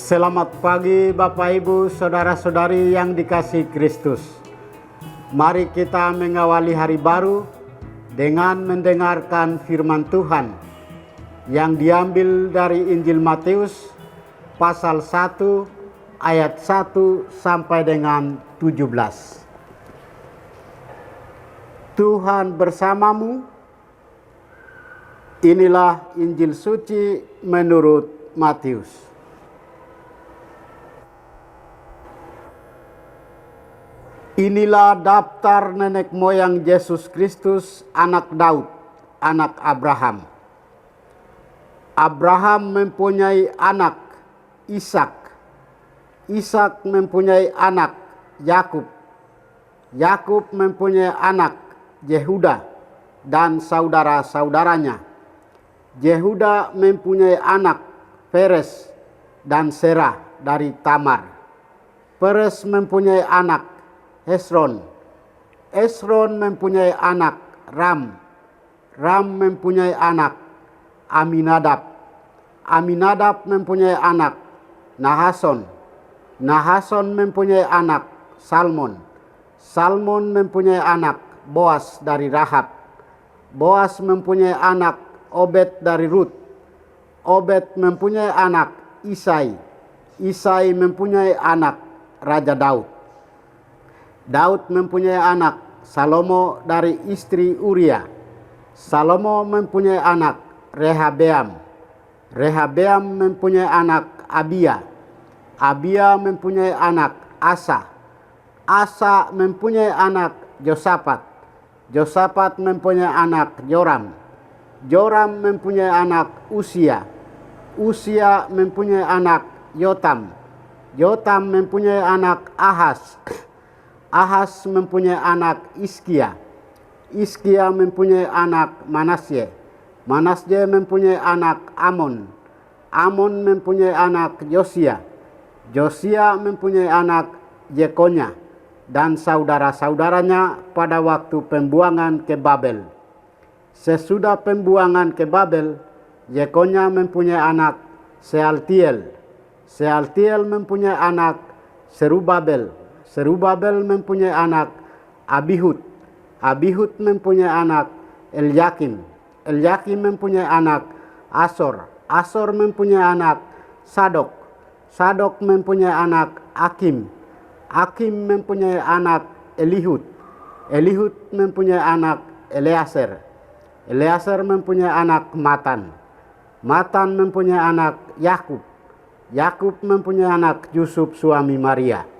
Selamat pagi Bapak Ibu Saudara-saudari yang dikasihi Kristus. Mari kita mengawali hari baru dengan mendengarkan firman Tuhan yang diambil dari Injil Matius pasal 1 ayat 1 sampai dengan 17. Tuhan bersamamu. Inilah Injil suci menurut Matius. Inilah daftar nenek moyang Yesus Kristus, anak Daud, anak Abraham. Abraham mempunyai anak Ishak. Ishak mempunyai anak Yakub. Yakub mempunyai anak Yehuda dan saudara-saudaranya. Yehuda mempunyai anak Peres dan Serah dari Tamar. Peres mempunyai anak Hesron. Hesron mempunyai anak Ram. Ram mempunyai anak Aminadab. Aminadab mempunyai anak Nahason. Nahason mempunyai anak Salmon. Salmon mempunyai anak Boas dari Rahab. Boas mempunyai anak Obed dari Rut. Obed mempunyai anak Isai. Isai mempunyai anak Raja Daud. Daud mempunyai anak Salomo dari istri Uria. Salomo mempunyai anak Rehabeam. Rehabeam mempunyai anak Abia. Abia mempunyai anak Asa. Asa mempunyai anak Josafat. Josafat mempunyai anak Joram. Joram mempunyai anak Usia. Usia mempunyai anak Yotam. Yotam mempunyai anak Ahas. Ahas mempunyai anak Iskia. Iskia mempunyai anak Manasye. Manasye mempunyai anak Amon. Amon mempunyai anak Yosia. Yosia mempunyai anak Yekonya dan saudara-saudaranya pada waktu pembuangan ke Babel. Sesudah pembuangan ke Babel, Yekonya mempunyai anak Sealtiel. Sealtiel mempunyai anak Serubabel. Serubabel mempunyai anak Abihud. Abihud mempunyai anak Elyakim. Elyakim mempunyai anak Asor. Asor mempunyai anak Sadok. Sadok mempunyai anak Akim. Akim mempunyai anak Elihud. Elihud mempunyai anak Eleaser. Eleaser mempunyai anak Matan. Matan mempunyai anak Yakub. Yakub mempunyai anak Yusuf suami Maria.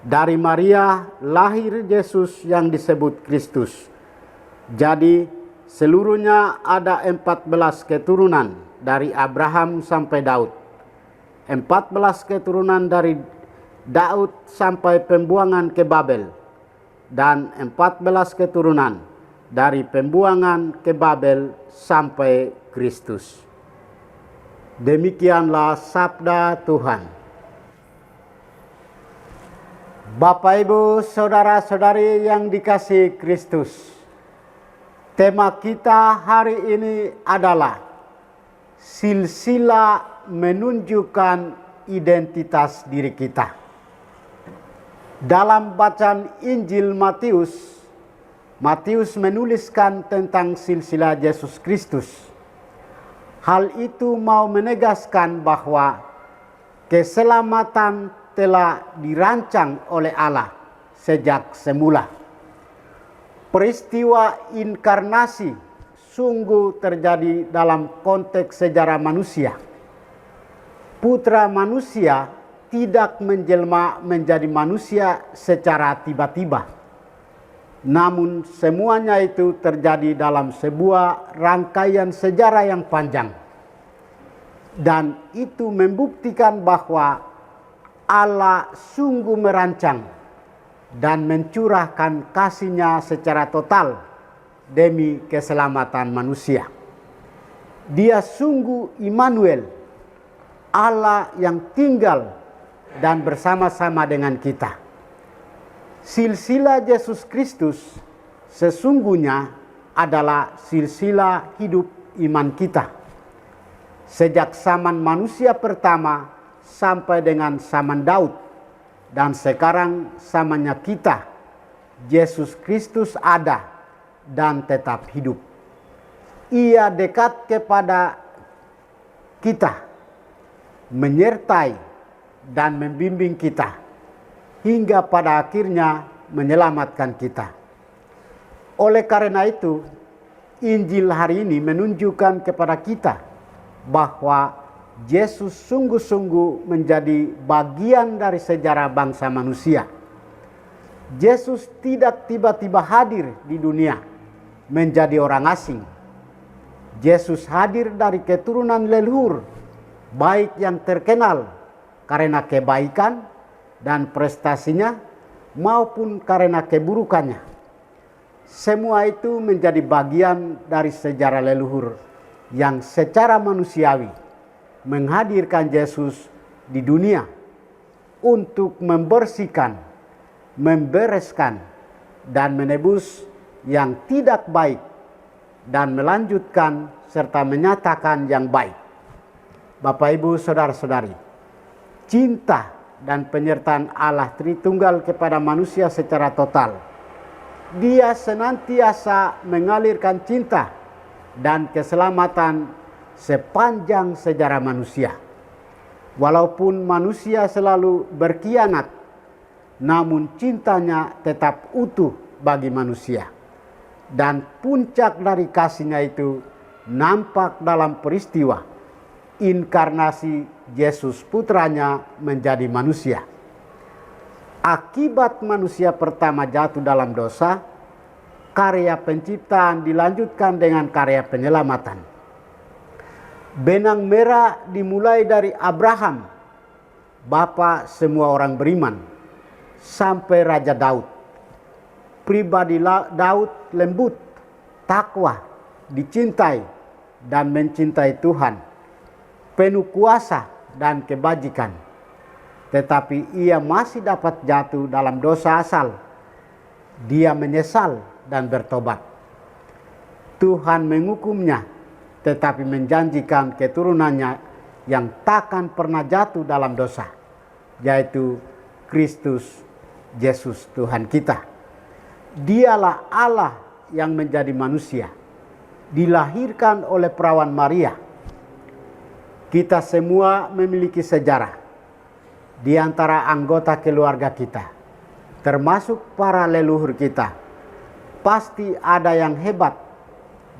Dari Maria lahir Yesus yang disebut Kristus. Jadi seluruhnya ada 14 keturunan dari Abraham sampai Daud. 14 keturunan dari Daud sampai pembuangan ke Babel. Dan 14 keturunan dari pembuangan ke Babel sampai Kristus. Demikianlah sabda Tuhan. Bapak Ibu Saudara-saudari yang dikasihi Kristus, tema kita hari ini adalah silsilah menunjukkan identitas diri kita. Dalam bacaan Injil Matius, Matius menuliskan tentang silsilah Yesus Kristus. Hal itu mau menegaskan bahwa keselamatan telah dirancang oleh Allah sejak semula. Peristiwa inkarnasi sungguh terjadi dalam konteks sejarah manusia. Putra manusia tidak menjelma menjadi manusia secara tiba-tiba. Namun semuanya itu terjadi dalam sebuah rangkaian sejarah yang panjang. Dan itu membuktikan bahwa Allah sungguh merancang dan mencurahkan kasih-Nya secara total demi keselamatan manusia. Dia sungguh Immanuel, Allah yang tinggal dan bersama-sama dengan kita. Silsilah Yesus Kristus sesungguhnya adalah silsilah hidup iman kita. Sejak zaman manusia pertama sampai dengan zaman Daud, dan sekarang zamannya kita. Yesus Kristus ada dan tetap hidup. Ia dekat kepada kita, menyertai dan membimbing kita, hingga pada akhirnya menyelamatkan kita. Oleh karena itu, Injil hari ini menunjukkan kepada kita bahwa Yesus sungguh-sungguh menjadi bagian dari sejarah bangsa manusia. Yesus tidak tiba-tiba hadir di dunia menjadi orang asing. Yesus hadir dari keturunan leluhur, baik yang terkenal karena kebaikan dan prestasinya maupun karena keburukannya. Semua itu menjadi bagian dari sejarah leluhur yang secara manusiawi menghadirkan Yesus di dunia untuk membersihkan, membereskan, dan menebus yang tidak baik dan melanjutkan serta menyatakan yang baik. Bapak, Ibu, saudara-saudari, cinta dan penyertaan Allah Tritunggal kepada manusia secara total. Dia senantiasa mengalirkan cinta dan keselamatan sepanjang sejarah manusia. Walaupun manusia selalu berkhianat, namun cintanya tetap utuh bagi manusia. Dan puncak dari kasihnya itu nampak dalam peristiwa inkarnasi Yesus putranya menjadi manusia. Akibat manusia pertama jatuh dalam dosa, karya penciptaan dilanjutkan dengan karya penyelamatan. Benang merah dimulai dari Abraham, bapa semua orang beriman, sampai Raja Daud. Pribadi Daud lembut, takwa, dicintai dan mencintai Tuhan, penuh kuasa dan kebajikan. Tetapi ia masih dapat jatuh dalam dosa asal. Dia menyesal dan bertobat. Tuhan menghukumnya, tetapi menjanjikan keturunannya yang takkan pernah jatuh dalam dosa, yaitu Kristus Yesus Tuhan kita. Dialah Allah yang menjadi manusia, dilahirkan oleh perawan Maria. Kita semua memiliki sejarah di antara anggota keluarga kita, termasuk para leluhur kita. Pasti ada yang hebat,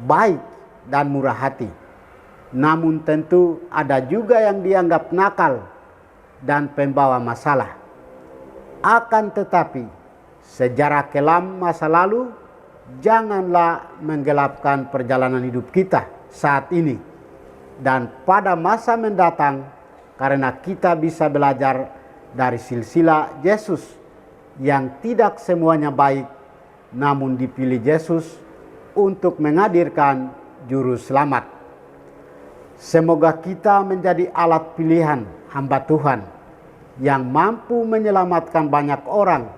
baik, dan murah hati. Namun tentu ada juga yang dianggap nakal dan pembawa masalah. Akan tetapi, sejarah kelam masa lalu janganlah menggelapkan perjalanan hidup kita saat ini dan pada masa mendatang, karena kita bisa belajar dari silsilah Yesus yang tidak semuanya baik, namun dipilih Yesus untuk menghadirkan juru selamat. Semoga kita menjadi alat pilihan hamba Tuhan yang mampu menyelamatkan banyak orang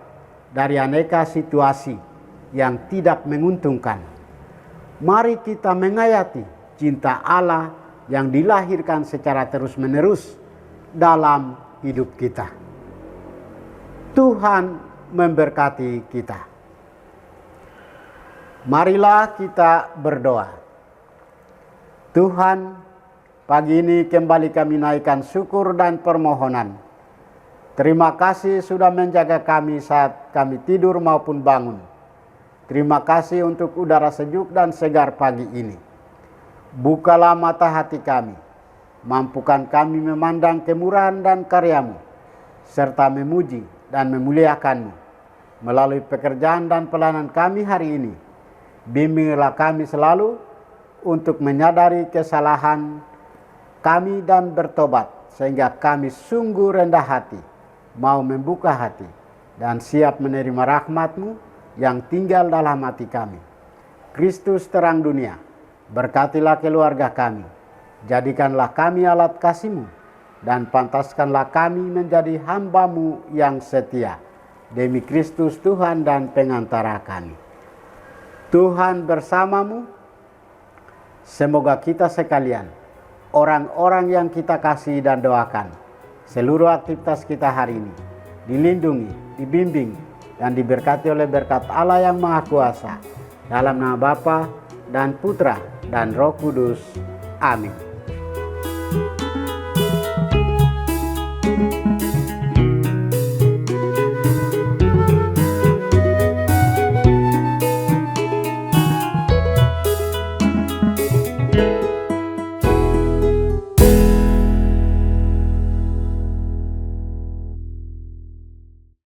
dari aneka situasi yang tidak menguntungkan. Mari kita menghayati cinta Allah yang dilahirkan secara terus-menerus dalam hidup kita. Tuhan memberkati kita. Marilah kita berdoa. Tuhan, pagi ini kembali kami naikkan syukur dan permohonan. Terima kasih sudah menjaga kami saat kami tidur maupun bangun. Terima kasih untuk udara sejuk dan segar pagi ini. Bukalah mata hati kami, mampukan kami memandang kemurahan dan karya-Mu, serta memuji dan memuliakan-Mu. Melalui pekerjaan dan pelayanan kami hari ini, bimbinglah kami selalu untuk menyadari kesalahan kami dan bertobat, sehingga kami sungguh rendah hati, mau membuka hati, dan siap menerima rahmat-Mu yang tinggal dalam hati kami. Kristus terang dunia, berkatilah keluarga kami, jadikanlah kami alat kasih-Mu, dan pantaskanlah kami menjadi hamba-Mu yang setia, demi Kristus Tuhan dan pengantara kami. Tuhan bersamamu, semoga kita sekalian, orang-orang yang kita kasih dan doakan, seluruh aktivitas kita hari ini dilindungi, dibimbing, dan diberkati oleh berkat Allah yang Maha Kuasa. Dalam nama Bapa dan Putra dan Roh Kudus. Amin.